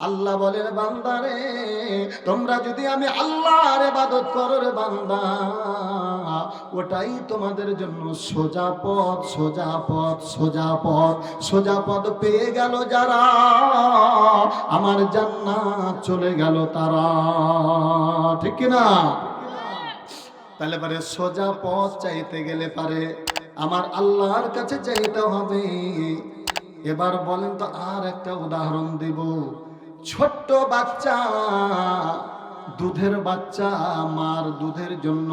আল্লাহ বলে বান্দারে তোমরা যদি আমি আল্লাহর ইবাদত করো রে বান্দা, ওটাই তোমাদের জন্য সোজা পথ, সোজা পথ, সোজা পথ। সোজা পথ পেয়ে গেল যারা, আমার জান্নাত চলে গেল তারা। ঠিক কি না? তাহলে পারে সোজা পথ চাইতে গেলে পারে আমার আল্লাহর কাছে চাইতে হবে। এবার বলেন তো আর একটা উদাহরণ দিব। ছোট্ট বাচ্চা, দুধের বাচ্চা মার দুধের জন্য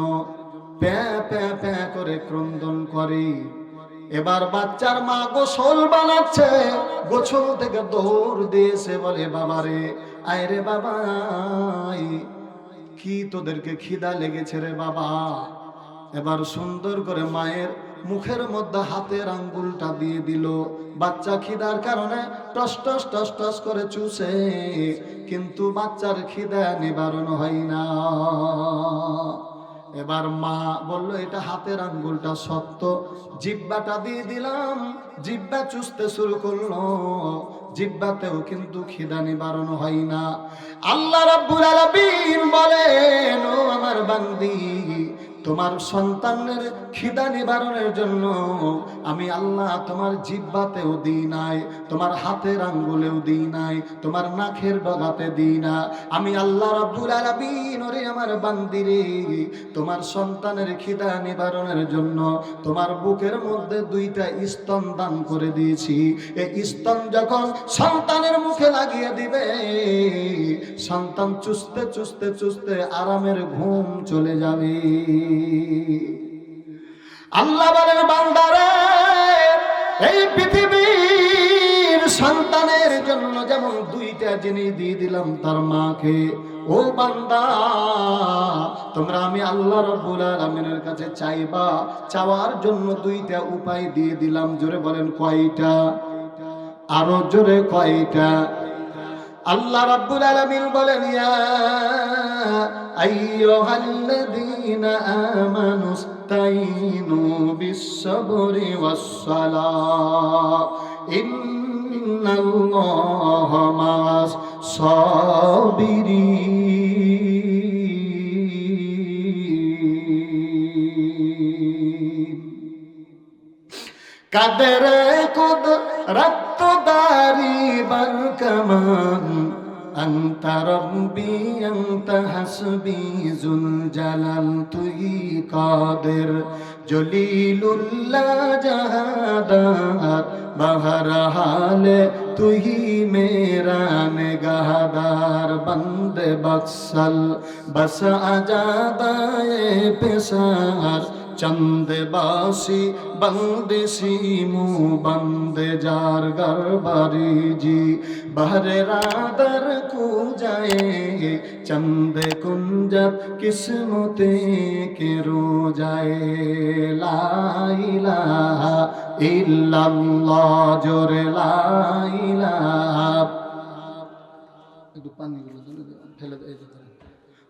প্যাঁ প্যাঁ প্যাঁ করে ক্রন্দন করে। এবার বাচ্চার মা গোসল বানাচ্ছে, গোসল থেকে দৌড় দিয়েছে, বলে বাবারে আয় রে বাবা, কি তোদেরকে খিদা লেগেছে রে বাবা। এবার সুন্দর করে মায়ের মুখের মধ্যে হাতের আঙ্গুলটা দিয়ে দিল। বাচ্চা খিদার কারণে টস টস টস টস করে চুষে, কিন্তু বাচ্চার খিদা নিবারণ হয় না। এবার মা বলল এটা হাতের আঙ্গুলটা শক্ত, জিহ্বাটা দিয়ে দিলাম, জিহ্বা চুষতে শুরু করলো, জিহ্বাতেও কিন্তু খিদা নিবারণ হয় না। আল্লাহ রাব্বুল আলামিন বলেন, ও আমার বান্দি, তোমার সন্তানের খিদা নিবারণের জন্য আমি আল্লাহ তোমার জিহ্বাতেও দিই নাই, তোমার হাতের আঙ্গুলেও দিই নাই, তোমার নাকের ডগাতে দিই না। আমি আল্লাহ রাব্বুল আলামিন ওরে আমার বান্দিরে তোমার সন্তানের খিদা নিবারণের জন্য তোমার বুকের মধ্যে দুইটা স্তন দান করে দিয়েছি। এই স্তন যখন সন্তানের মুখে লাগিয়ে দিবে, সন্তান চুষতে চুষতে চুষতে আরামের ঘুম চলে যাবে। আল্লাহ বলেন বান্দারে, এই পৃথিবীর সন্তানের জন্য যেমন দুইটা জিনিস দিয়ে দিলাম তার মাকে, ও বান্দা তোমরা আমি আল্লাহ রাব্বুল আলামিনের কাছে চাইবা, চাওয়ার জন্য দুইটা উপায় দিয়ে দিলাম। জোরে বলেন কয়টা? আরো জোরে কয়টা? আল্লাহ রাব্বুল আলামিন বলেন, ইয়া আইয়ুহাল্লাযীনা আমানুস্তাইনু বিস-সাবরি ওয়াস-সালাহ ইন্নাল্লাহা মা'আস-সাবিরিন। কাদের কুদরত দারি বরকমান আনতা রব্বি আনতা হাসবি জুল জালাল, তুই কাদের জলিলুল্লাহ জাহাদার বহরহাল, তুই মেরা নিগাহদার বন্দে বক্সল বস আজাদায়ে পেশার চন্দ বাসি বন্দিশি মু বন্দে যার গরবারি জি বহরে রাদর কু যায় চন্দ কুঞ্জত কিসমতে কে রো যায়। লা ইলাহা ইল্লাল্লাহ, জোরে লা ইলাহা, একটু পানি ফেলে দেয়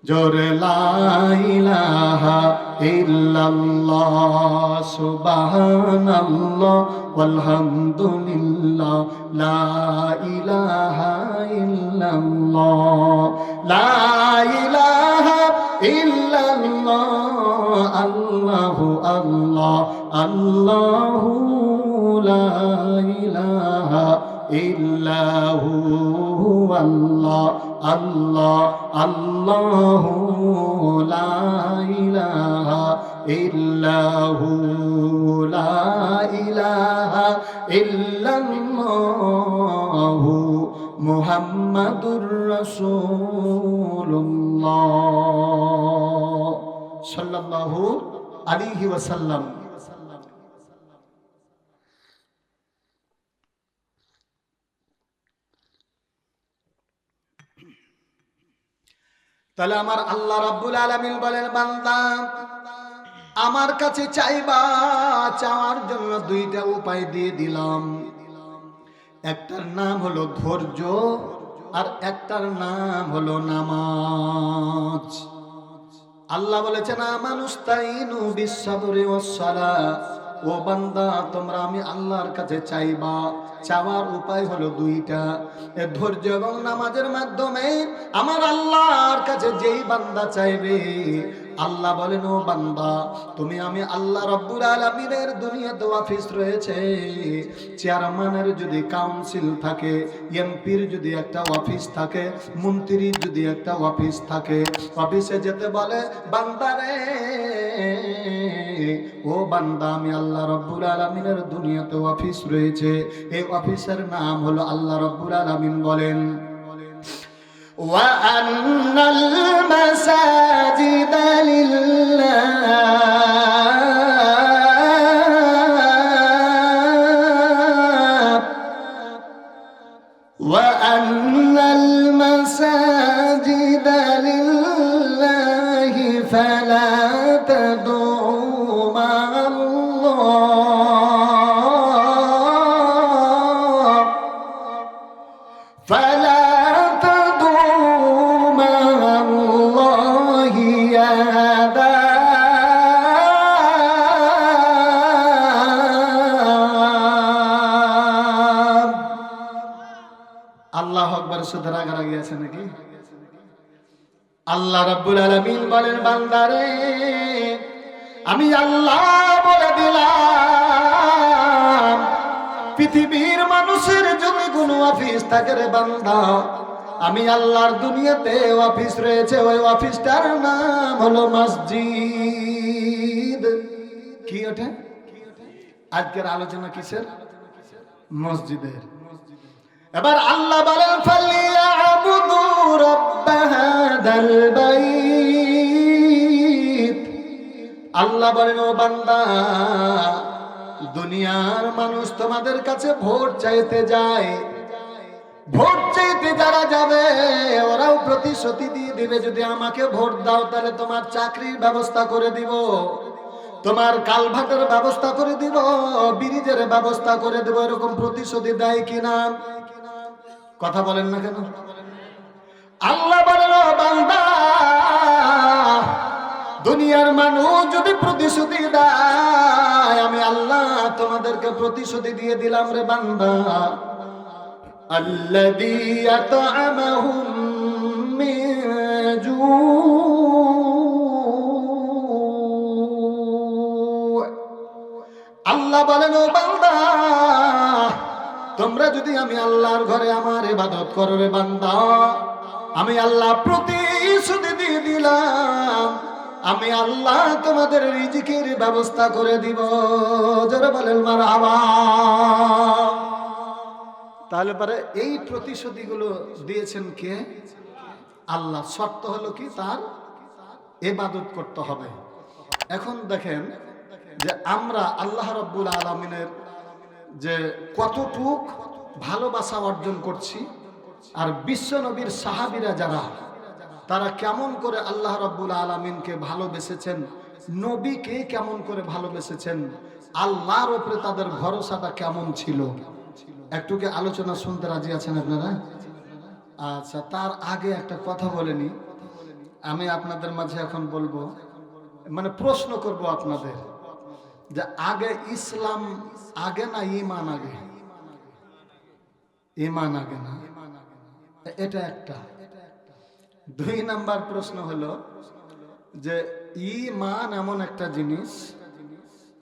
জোরে লা ইলাহা ইল্লাল্লাহ, সুবহানাল্লাহ ওয়ালহামদুলিল্লাহ, লা ইলাহা ইল্লাল্লাহ, লা ইলাহা ইল্লাল্লাহ, আল্লাহু আল্লাহ আল্লাহু লা ইলাহা ইল্লাহু আল্লাহ আল্লাহ আল্লাহু লা ইলাহা ইল্লাহু, লা ইলাহা ইল্লাল্লাহু মুহাম্মাদুর রাসূলুল্লাহ সাল্লাল্লাহু আলাইহি ওয়াসাল্লাম। তাহলে আমার আল্লাহ রাব্বুল আলামিন বলেন, বান্দা আমার কাছে চাইবা, চাওয়ার জন্য দুইটা উপায় দিয়ে দিলাম। একটার নাম হলো ধৈর্য, আর একটার নাম হলো নামাজ। আল্লাহ বলেছেন আমানুস্তাইনু বিস-সাবরি ওয়াস-সালাহ ও বান্দা তোমরা আমি আল্লাহর কাছে চাইবা, চাওয়ার উপায় হলো দুইটা। ধৈর্য এবং নামাজের মাধ্যমে আমার আল্লাহর কাছে যেই বান্দা চাইবে, আল্লাহ বলেন ও বান্দা তুমি আমি আল্লাহ রাব্বুল আলামিনের দুনিয়াতে অফিস রয়েছে, চেয়ারম্যানের যদি কাউন্সিল থাকে, এমপির যদি একটা অফিস থাকে, মন্ত্রীর যদি একটা অফিস থাকে, অফিসে যেতে বলে বান্দারে ও বান্দা আমি আল্লাহ রাব্বুল আলামিনের দুনিয়াতে অফিস রয়েছে, এই অফিসের নাম হলো আল্লাহ রাব্বুল আলামিন বলেন وَأَنَّ الْمَسَاجِدَ لِلَّهِ وَأَنَّ الْمَسَاجِدَ لِلَّهِ فَلَا تَدْعُوا مَعَ اللَّهِ فَلَا আল্লাহু আকবার। সুতরাং রাগারাগি আছে নাকি? আল্লাহ রাব্বুল আলামিন বলেন বান্দারে আমি আল্লাহ বলে দিলাম, পৃথিবীর মানুষের যদি কোনো অফিস থাকে রে বান্দা, আমি আল্লাহর দুনিয়াতে অফিস রয়েছে, ওই অফিসটার নাম হলো মসজিদ। কি ওঠে আজকের আলোচনা কিসের? মসজিদের। এবার আল্লাহ বলেন ফালিয়াবুদু রাব্ব হাদাল বাইত। আল্লাহ বলেন ও বান্দা দুনিয়ার মানুষ তোমাদের কাছে ভোট চাইতে যায়, ভোট চাইতে যারা যাবে ওরাও প্রতিশ্রুতি দিয়ে দিবে যদি আমাকে ভোট দাও তাহলে তোমার চাকরির ব্যবস্থা করে দিব, তোমার কালভাটের ব্যবস্থা করে দিব, ব্রিজের ব্যবস্থা করে দেব, এরকম প্রতিশ্রুতি দেয় কিনা? কথা বলেন না কেন? আল্লাহ বলেন ও বান্দা দুনিয়ার মানুষ যদি প্রতিশ্রুতি দেয় আমি আল্লাহ তোমাদেরকে প্রতিশ্রুতি দিয়ে দিলাম রে বান্দা, আল্লাযী আত'আমাহুম মিন জু'। আল্লাহ বলেন ও বান্দা তোমরা যদি আমি আল্লাহর ঘরে আমার ইবাদত করো রে বান্দা, আমি আল্লাহ প্রতিশ্রুতি দিয়ে দিলাম আমি আল্লাহ তোমাদের রিজিকের ব্যবস্থা করে দিব। যারা বলেন মারহাবা। তাহলে পরে এই প্রতিশ্রুতিগুলো দিয়েছেন কে? আল্লাহ। শর্ত হলো কি? তার ইবাদত করতে হবে। এখন দেখেন যে আমরা আল্লাহ রাব্বুল আলামিনের যে কতটুক ভালোবাসা অর্জন করছি, আর বিশ্ব নবীর সাহাবীরা যারা তারা কেমন করে আল্লাহ রাব্বুল আলামিনকে ভালোবেসেছেন, নবীকে কেমন করে ভালোবেসেছেন, আল্লাহর উপরে তাদের ভরসাটা কেমন ছিল, একটু কি আলোচনা শুনতে রাজি আছেন আপনারা? আচ্ছা, তার আগে একটা কথা বলেনি, আমি আপনাদের মাঝে এখন বলবো, মানে প্রশ্ন করব আপনাদের যে আগে ইসলাম আগে না ঈমান আগে? ঈমান আগে না? এটা একটা। দুই নাম্বার প্রশ্ন হলো যে ঈমান এমন একটা জিনিস,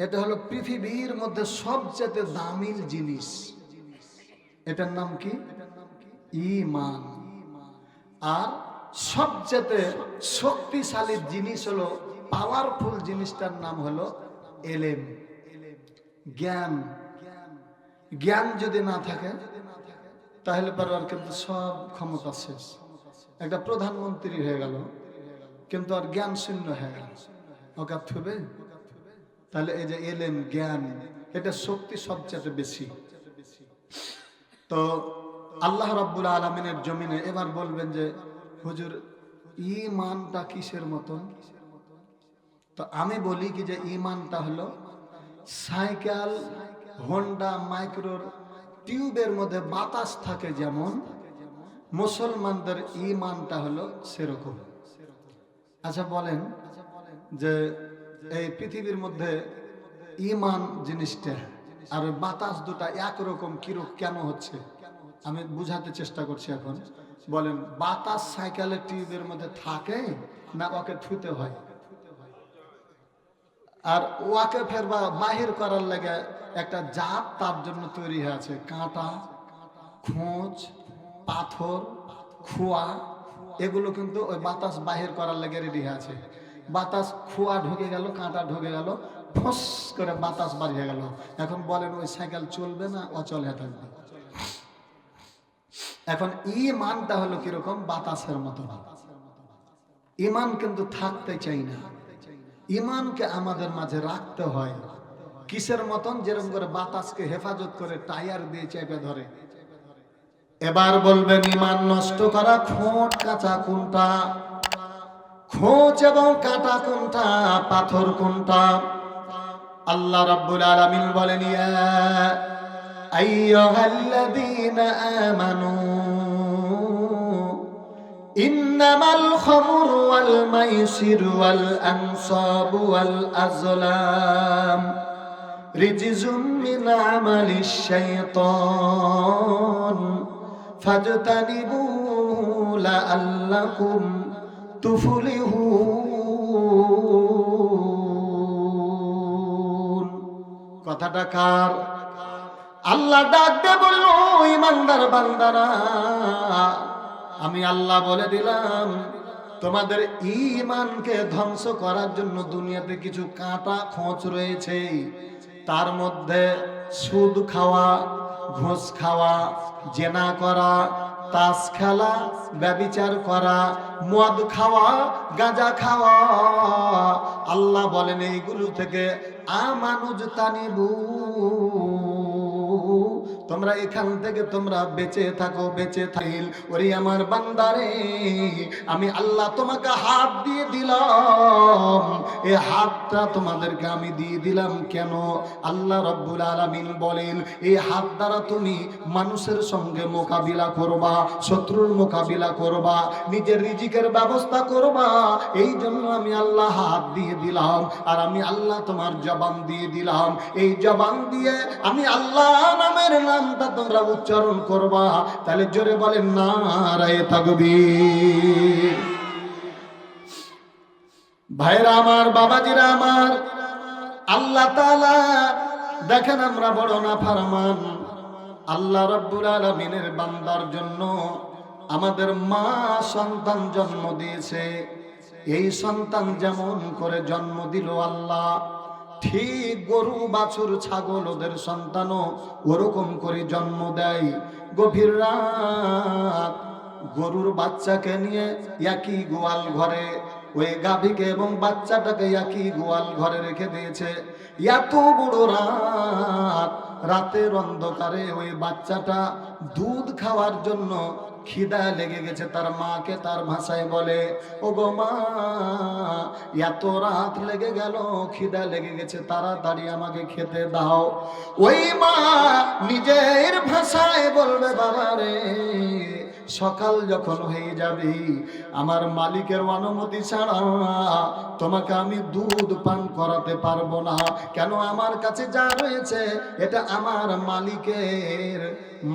এটা হলো পৃথিবীর মধ্যে সবচেয়ে দামি জিনিস, এটার নাম কি? ঈমান। আর সবচেয়ে শক্তিশালী জিনিস হলো, পাওয়ারফুল জিনিসটার নাম হলো এলেম, জ্ঞান। জ্ঞান যদি না থাকে তাহলে পরে আর কিন্তু সব ক্ষমতা শেষ। একটা প্রধানমন্ত্রী হয়ে গেল কিন্তু আর জ্ঞান শূন্য হয়ে গেল, ওকে থুবে? তাহলে এই যে এলেম, জ্ঞান, এটা শক্তি সবচেয়ে বেশি। তো আল্লাহ রাব্বুল আলামিনের জমিনে এবার বলবেন যে হুজুর ঈমানটা কিসের মতন? তো আমি বলি কি যে ঈমানটা হলো সাইকেল, হোন্ডা, মাইক্রোর টিউবের মধ্যে বাতাস থাকে যেমন, মুসলমানদের ঈমানটা হলো সেরকম। আচ্ছা বলেন যে এই পৃথিবীর মধ্যে ইমান জিনিসটা আর ওই বাতাস দুটা একরকম কেন হচ্ছে আমি বুঝাতে চেষ্টা করছি এখন। বলেন, বাতাস সাইকেলের টিউবের মধ্যে থাকে না ওকে থুতে হয়? আর ওকে ফের বাহির করার লাগে একটা জাত তার জন্য তৈরি হয়েছে, কাঁটা, খোঁচ, পাথর, খোয়া, এগুলো কিন্তু ওই বাতাস বাহির করার লাগে রেডি আছে। বাতাস খোয়া ঢুকে গেল, কাঁটা ঢুকে গেল, ফস করে বাতাস বাড়িয়ে গেল। এখন বলেন ওই সাইকেল চলবে না অচল হয়ে থাকবে? এখন ইমানটা হলো কিরকম? বাতাসের মতো। ইমান কিন্তু থাকতে চাই না, ইমানকে আমাদের মাঝে রাখতে হয়। কিসের মতন? যেরকম করে বাতাসকে হেফাজত করে টায়ার দিয়ে চেপে ধরে। এবার বলবেন ইমান নষ্ট করা খোঁট কাঁচা কোনটা? খোঁচ এবং কাঁটা কোনটা? পাথর কোনটা? আল্লাহ রাব্বুল আলামিন বলেন, ইয়া আইয়ুহাল্লাযীনা আমানু ইন্নামাল খামরু ওয়াল মাইসিরু ওয়াল আনসাবু ওয়াল আজলাম রিজজুম মিন আমালিশ শাইতান ফাজতানিবুহু লাআল্লাকুম তুফলিহুন। কথাটা কার? আল্লাহ ডাক দিয়ে বলল, ইমানদার বান্দারা, আমি আল্লাহ বলে দিলাম তোমাদের ঈমানকে ধ্বংস করার জন্য দুনিয়াতে কিছু কাঁটা খোঁচ রয়েছে। তার মধ্যে সুদ খাওয়া, ঘুষ খাওয়া, জেনা করা, তাস খেলা, ব্যভিচার করা, মদ খাওয়া, গাঁজা খাওয়া। আল্লাহ বলেন এইগুলো থেকে আমানুজতানিবু, তোমরা এখান থেকে তোমরা বেঁচে থাকো, বেঁচে থাকিল। ওরে আমার বান্দারে, আমি আল্লাহ তোমাকে হাত দিয়ে দিলাম, এই হাতটা তোমাদেরকে আমি দিয়ে দিলাম কেন? আল্লাহ রাব্বুল আলামিন বলেন, এই হাত দ্বারা তুমি মানুষের সঙ্গে মোকাবিলা করবা, শত্রুর মোকাবিলা করবা, নিজের রিজিকের ব্যবস্থা করবা। এই জন্য আমি আল্লাহ হাত দিয়ে দিলাম। আর আমি আল্লাহ তোমার জবান দিয়ে দিলাম। এই জবান দিয়ে আমি আল্লাহ নামের নামটা তোমরা উচ্চারণ করবা। তাহলে জোরে বলেন নারায়ে তাকবীর। ভাইরা আমার, বাবাজিরা আমার, আল্লাহ তাআলা দেখেন আমরা বড় নাফরমান। আল্লাহ রাব্বুল আলামিনের বান্দার জন্য আমাদের মা সন্তান জন্ম দিয়েছে। এই সন্তান যেমন করে জন্ম দিল আল্লাহ, ঠিক গরু, বাছুর, ছাগল ওদের সন্তানও ওরকম করে জন্ম দেয়। গভীর রাত গরুর বাচ্চাকে নিয়ে একই গোয়াল ঘরে, ওই গাভীকে এবং বাচ্চাটাকে একই গোয়াল ঘরে রেখে দিয়েছে। এত বড় রাত, রাতের অন্ধকারে ওই বাচ্চাটা দুধ খাওয়ার জন্য খিদা লেগে গেছে। তার মাকে তার ভাষায় বলে, ও গো মা, এত রাত লেগে গেল, খিদা লেগে গেছে, তাড়াতাড়ি আমাকে খেতে দাও। ওই মা নিজের ভাষায় বলবে, বাবা রে, সকাল যখন হয়ে যাবে আমার মালিকের অনুমতি ছাড়া তোমাকে আমি দুধ পান করাতে পারবো না। কেন? আমার কাছে যা রয়েছে এটা আমার মালিকের,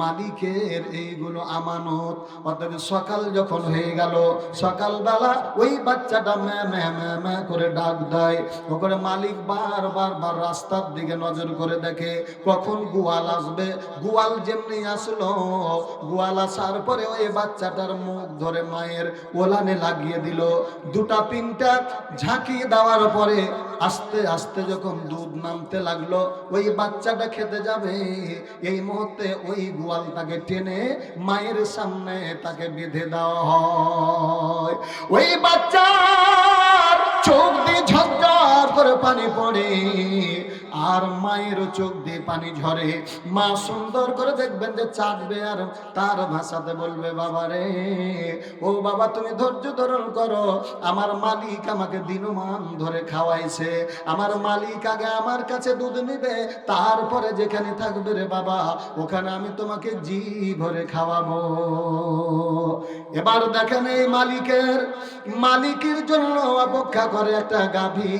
মালিকের এইগুলো আমানত। অর্থাৎ সকাল যখন হয়ে গেল, সকালবেলা ওই বাচ্চাটা ম্যা ম্যা ম্যা ম্যা করে ডাক দেয়। ওখানে মালিক বার রাস্তার দিকে নজর করে দেখে কখন গোয়াল আসবে। গোয়াল যেমনি আসলো, গোয়াল আসার পরে ওই বাচ্চাটার মুখ ধরে মায়ের ওলানে লাগিয়ে দিল। দুটা তিনটা ঝাঁকি দেওয়ার পরে আস্তে আস্তে যখন দুধ নামতে লাগলো, ওই বাচ্চাটা খেতে যাবে, এই মুহূর্তে ওই গোয়ালটাকে টেনে মায়ের সামনে তাকে বেঁধে দেওয়া হয়। ওই বাচ্চার চোখ দিয়ে ঝরঝর করে পানি পড়ে, আর মায়ের চোখ দিয়ে পানি ঝরে। মা সুন্দর করে দেখবেন যে চাটবে, আর তার ভাষাতে বলবে, বাবা রে, ও বাবা, তুমি ধৈর্য ধারণ করো, আমার মালিক আমাকে দিনমান ধরে খাওয়াইছে, আমার মালিক আগে আমার কাছে দুধ নিবে, তারপরে যেখানে থাকবে রে বাবা, ওখানে আমি তোমাকে জি ভরে খাওয়াবো। এবার দেখেন এই মালিকের জন্য অপেক্ষা করে একটা গাভী।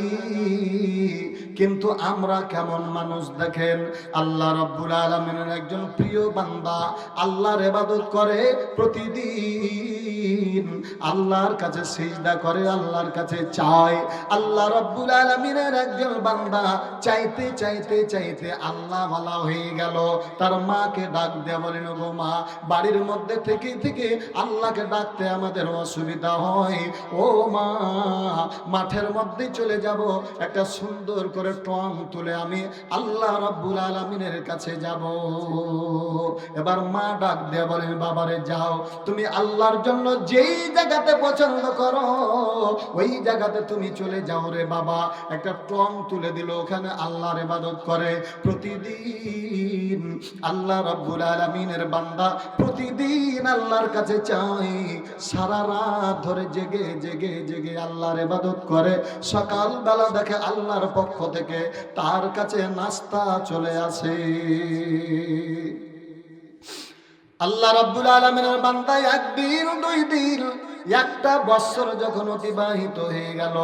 কিন্তু আমরা কেমন মানুষ দেখেন, আল্লাহ রাব্বুল আলামিনের একজন প্রিয় বান্দা আল্লাহর ইবাদত করে প্রতিদিন, আল্লাহর কাছে সিজদা করে, আল্লাহর কাছে চায়। আল্লাহ রাব্বুল আলামিনের একজন বান্দা চাইতে চাইতে চাইতে আল্লাহ ভালো হয়ে গেল, তার মাকে ডাক দেয়া বলেন, গো মা, বাড়ির মধ্যে থেকে থেকে আল্লাহকে ডাকতে আমাদের অসুবিধা হয়, ও মা মাঠের মধ্যে চলে যাব, একটা সুন্দর করে টং তুলে আমি আল্লাহ রাব্বুল আলামিনের কাছে যাব। এবার মা ডাক দেয়া বলেন, বাবারে যাও, তুমি আল্লাহর জন্য যেই জায়গাতে পছন্দ করো ওই জায়গাতে তুমি চলে যাও রে বাবা। একটা টং তুলে দিল, ওখানে আল্লাহর ইবাদত করে প্রতিদিন। আল্লাহ রাব্বুল আলামিনের বান্দা প্রতিদিন আল্লাহর কাছে চাই, সারা রাত ধরে জেগে জেগে জেগে আল্লাহর ইবাদত করে। সকাল বেলা দেখে আল্লাহর পক্ষ থেকে তার কাছে নাস্তা চলে আসে। আল্লাহ রাব্বুল আলামিনের বান্দা একদিন, দুই দিন, একটা বছর যখন অতিবাহিত হয়ে গেল,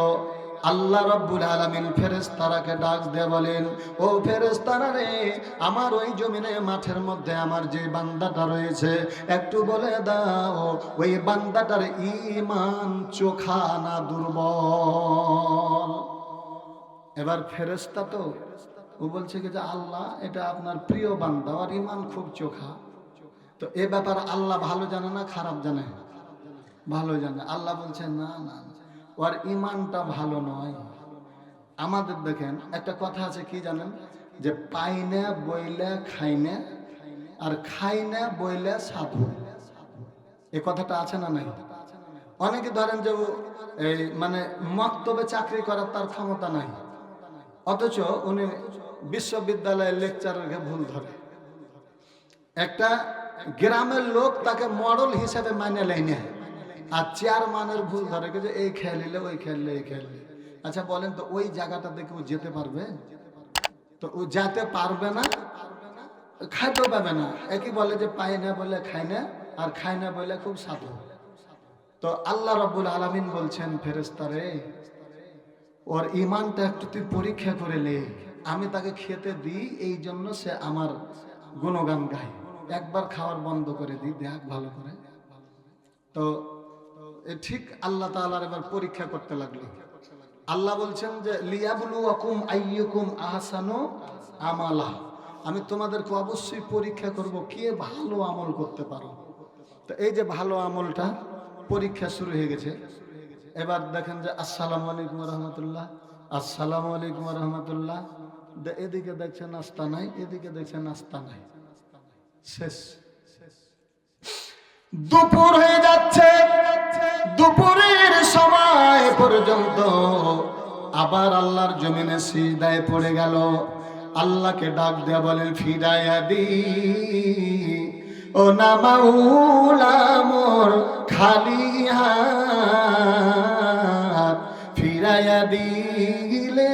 আল্লাহ রাব্বুল আলামিন ফেরেশতারাকে ডাক দিয়ে বলেন, ও ফেরেশতারা রে, আমার ওই জমিনে মাঠের মধ্যে আমার যে বান্দাটা রয়েছে একটু বলে দাও, ওই বান্দাটার ঈমান চোখা না দুর্বল? এবার ফেরেশতা তো ও বলছে কি যে আল্লাহ, এটা আপনার প্রিয় বান্দা, আর ঈমান খুব চোখা। তো এ ব্যাপার আল্লাহ ভালো জানে না খারাপ জানে? ভালো জানে। আল্লাহ বলছেন না না, ওর ঈমানটা ভালো নয়। আমাদের দেখেন একটা কথা আছে, কি জানেন, যে পাইনে বইলে খাইনে, আর খাইনে বইলে সাধু। এ কথাটা আছে না নাই? অনেকে ধরেন যে এই মানে মক্তবে চাকরি করার তার ক্ষমতা নাই, অথচ উনি বিশ্ববিদ্যালয়ের লেকচারারকে ভুল ধরে। একটা গ্রামের লোক তাকে মডেল হিসেবে মানে লাইনে, আর চেয়ারম্যানের ভুল ধরে যে এই খেলিলে ওই খেললে এই খেললে। আচ্ছা বলেন তো, ওই জায়গাটা দেখে ও যেতে পারবে? তো ও যেতে পারবে না, খাইতেও পাবে না। একই বলে যে পাই না বলে খাই না, আর খাই না বলে খুব সাধু। তো আল্লাহ রাব্বুল আলামিন বলছেন, ফেরেশতারে, ওর ঈমানটা একটু তুই পরীক্ষা করে লে, আমি তাকে খেতে দিই, এই জন্য সে আমার গুণগান গায়, একবার খাওয়ার বন্ধ করে দিই, দেখ ভালো করে। তো ঠিক আল্লাহ তাআলার এবার পরীক্ষা করতে লাগলো। আল্লাহ বলছেন যে লিয়াবলুয়াকুম আইয়ুকুম আহসানু আমালা, আমি তোমাদেরকে অবশ্যই পরীক্ষা করব কে ভালো আমল করতে পারো। তো এই যে ভালো আমলটা, পরীক্ষা শুরু হয়ে গেছে। এবার দেখেন যে আসসালামু আলাইকুম রহমতুল্লাহ, আসসালামু আলাইকুম রহমতুল্লাহ, এদিকে দেখছেন নাস্তা নাই, এদিকে দেখছেন নাস্তা নাই, শেষ। দুপুর হয়ে যাচ্ছে, দুপুরের সময় পর্যন্ত আবার আল্লাহর জমিনে সিজদায় পড়ে গেল। আল্লাহকে ডাক দেয়া বলেন, ফিরায়াদি ও না মাওলা মোর খালি হাত, ফিরাইয়া দিলে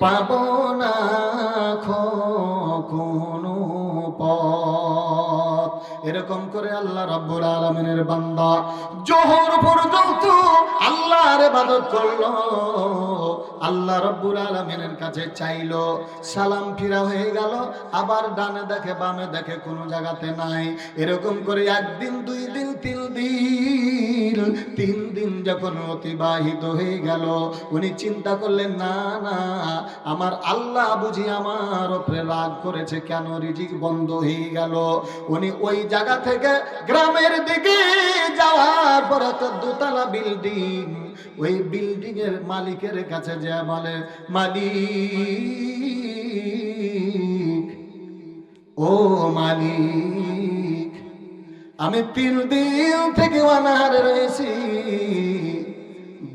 পাব না কোনো পথ। এরকম করে আল্লাহ রাব্বুল আলামিনের বান্দা জোহর পর্যন্ত আল্লাহর ইবাদত করলো, আল্লাহ রাব্বুল আলামিনের কাছে চাইলো, সালাম ফিরা হয়ে গেল, আবার ডানে দেখে বামে দেখে কোনো জায়গাতে নাই। এরকম করে একদিন, দুই দিন, তিন দিন যখন অতিবাহিত হয়ে গেল, উনি চিন্তা করলেন, না না, আমার আল্লাহ বুঝি আমার উপরে রাগ করেছে, কেন রিজিক বন্ধ হয়ে গেল। উনি ওই জায়গা থেকে গ্রামের দিকে যাওয়ার পর একটা দোতলা বিল্ডিং, ওই বিল্ডিং এর মালিকের কাছে যা বলে, মালিক, ও মালিক, আমি 3 দিন থেকে অনাহারে রয়েছি,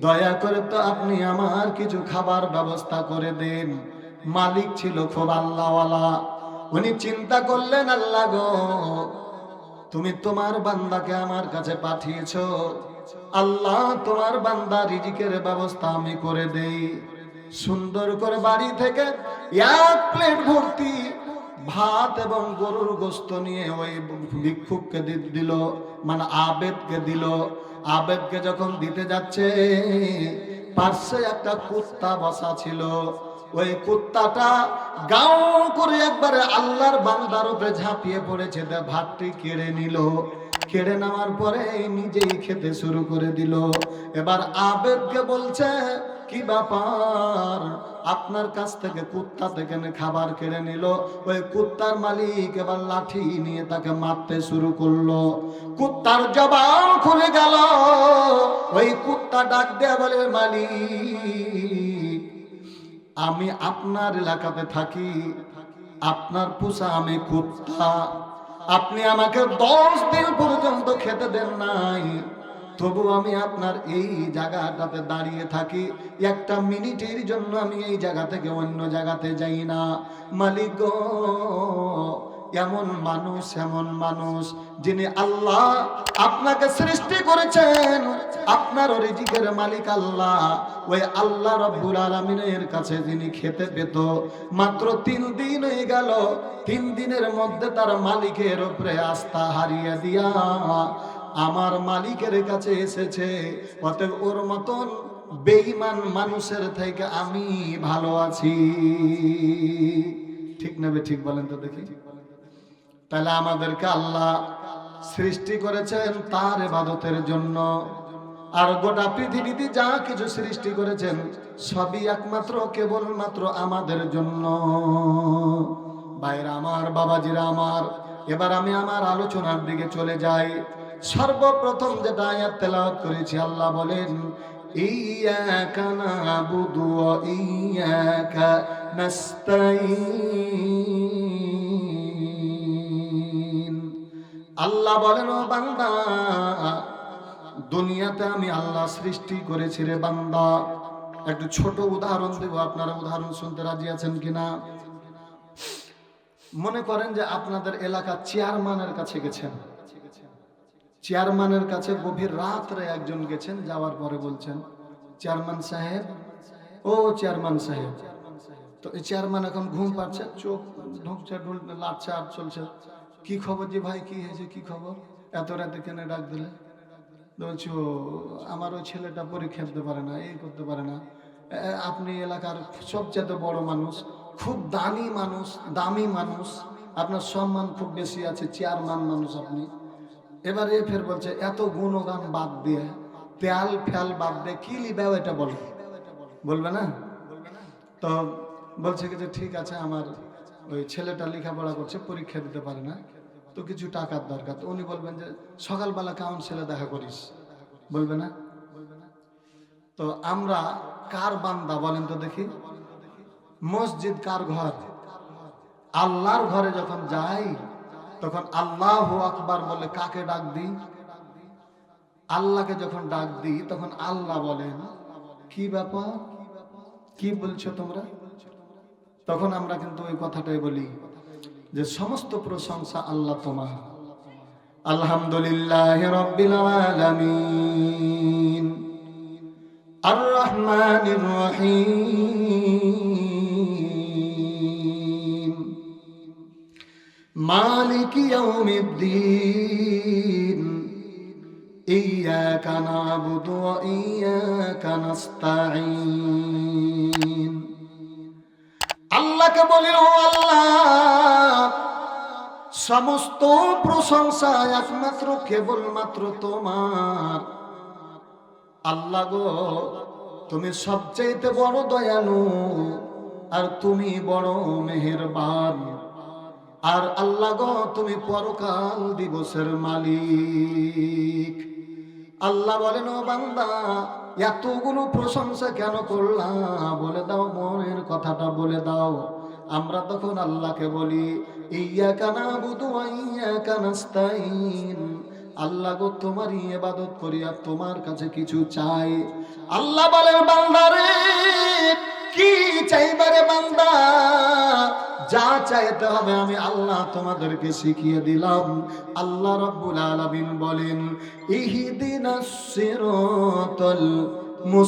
দয়া করে তো আপনি আমার কিছু খাবার ব্যবস্থা করে দেন। মালিক ছিল খুব আল্লাহওয়ালা, উনি চিন্তা করলেন, আল্লাহ গো, তুমি তোমার বান্দাকে আমার কাছে পাঠিয়েছো, আল্লাহ তোমার বান্দা রিজিকের ব্যবস্থা আমি করে দেই। সুন্দর করে বাড়ি থেকে 1 প্লেট ভর্তি ভাত এবং গরুর গোশত নিয়ে ওই ভিক্ষুককে দিল, মানে আবেদকে দিল। আবেদকে যখন দিতে যাচ্ছে, পার্শ্বে একটা কুত্তা বসা ছিল, ওই কুত্তাটা গাও করে একবারে আল্লাহর বান্দার উপরে ঝাঁপিয়ে পড়েছে, ভাতটি কেড়ে নিল। কেড়ে নেওয়ার পরে নিজেই খেতে শুরু করে দিল। এবার আবেদকে বলছে, কি ব্যাপার, আপনার কাছ থেকে কুত্তা থেকে খাবার কেড়ে নিল। ওই কুত্তার মালিক এবার লাঠি নিয়ে তাকে মারতে শুরু করলো। কুত্তার জবান খুলে গেল। ওই কুত্তা ডাক দেয়া বলে, মালিক, আমি আপনার এলাকাতে থাকি, আপনার পোষা আমি কুত্তা, আপনি আমাকে 10 দিন পর্যন্ত খেতে দেন নাই, তবু আমি আপনার এই জায়গাটাতে দাঁড়িয়ে থাকি, একটা মিনিটের জন্য আমি এই জায়গা থেকে অন্য জায়গাতে যাই না। মালিক গো, এমন মানুষ যিনি আল্লাহ আপনাকে সৃষ্টি করেছেন, আপনার রিজিকের মালিক আল্লাহ, ওই আল্লাহ রাব্বুল আলামিনের কাছে যিনি খেতে পেত, মাত্র 3 দিন হয়ে গেল, 3 দিনের মধ্যে তার মালিকের উপরে আস্থা হারিয়ে দিয়া আমার মালিকের কাছে এসেছে। অতএব ওর মতন বেঈমান মানুষের থেকে আমি ভালো আছি। ঠিক না বে ঠিক বলেন তো দেখি? তাহলে আমাদেরকে আল্লাহ সৃষ্টি করেছেন তার ইবাদতের জন্য, আর গোটা পৃথিবীতে যা কিছু সৃষ্টি করেছেন সবই একমাত্র কেবলমাত্র আমাদের জন্য। ভাইরা আমার, বাবাজিরা আমার, এবার আমি আমার আলোচনার দিকে চলে যাই। সর্বপ্রথম যেটা আয়াত তেলাওয়াত করেছি, আল্লাহ বলেন, ইয়াকা নাবুদু ওয়া ইয়াকা নাস্তাঈন। আল্লাহ বলেন, ও বান্দা, দুনিয়াতে আমি আল্লাহ সৃষ্টি করেছি রে বান্দা। একটু ছোট উদাহরণ দেব, আপনারা উদাহরণ শুনতে রাজি আছেন কিনা? মনে করেন যে আপনাদের এলাকার চেয়ারম্যানের কাছে গেছেন, চেয়ারম্যানের কাছে গভীর রাত্রে একজন গেছেন, যাওয়ার পরে বলছেন, চেয়ারম্যান সাহেব, ও চেয়ারম্যান সাহেব। তো এই চেয়ারম্যান এখন ঘুম পাচ্ছে, চোখ ঢুকছে, লাড়ছে আর চলছে। কি খবর জি ভাই, কি হয়েছে, কি খবর, এত রাতে কেন ডাক দিলে? বলছো, আমার ওই ছেলেটা পরীক্ষা দিতে পারে না, এই করতে পারে না। আপনি এলাকার সবচেয়ে বড় মানুষ, খুব দামি মানুষ, আপনার সম্মান খুব বেশি আছে, চেয়ারম্যান মানুষ আপনি। এবারে ফের বলছে, এত গুণগান বাদ দিয়ে, তেল ফেল বাদ দিয়ে কি লিবে এটা বলবে না? তো বলছে কি যে ঠিক আছে, আমার ওই ছেলেটা লেখাপড়া করছে, পরীক্ষা দিতে পারে না, তো কিছু টাকার দরকার। তো উনি বলবেন যে সকালবেলা কাউন্সিলে দেখা করিস, বলবে না? তো আমরা কার বান্দা বলেন তো দেখি? মসজিদ কার ঘর? আল্লাহর ঘরে যখন যাই তখন আল্লাহু আকবার বলে কাকে ডাক দিই? আল্লাহকে যখন ডাক দিই তখন আল্লাহ বলেন, কি ব্যাপার, কি বলছো তোমরা? তখন আমরা কিন্তু ওই কথাটাই বলি যে সমস্ত প্রশংসা আল্লাহ তোমার, আলহামদুলিল্লাহি রাব্বিল আলামিন, আর রহমানির রহিম, মালিকি ইয়াউমিদ্দিন, ইয়াকা নাবুদু ওয়া ইয়াকা নাস্তাঈন। আল্লাহকে বলি, ও আল্লাহ, সমস্ত প্রশংসা একমাত্র কেবলমাত্র তোমার। আল্লাহ গো, তুমি সবচেয়ে বড় দয়ালু, আর তুমি বড় মেহেরবান। আর আল্লাহ গো, তুমি পরকাল দিবসের মালিক। আল্লাহ বলেন, ও বান্দা, এতগুলো প্রশংসা কেন করলা? বলে দাও, মনের কথাটা বলে দাও। আমরা তখন আল্লাহকে বলি, ইয়াকা নাবুদু ওয়া ইয়াকা নাস্তাঈন। আল্লাহ গো, তোমারই ইবাদত করি আর তোমার কাছে কিছু চাই। আল্লাহ বলেন, বান্দারে, কি চাইবারে বান্দা? যা চাইতে হবে আমি আল্লাহ তোমাদেরকে শিখিয়ে দিলাম। আল্লাহ রাব্বুল আলামিন বলেন, ইহদিনাস সিরাতাল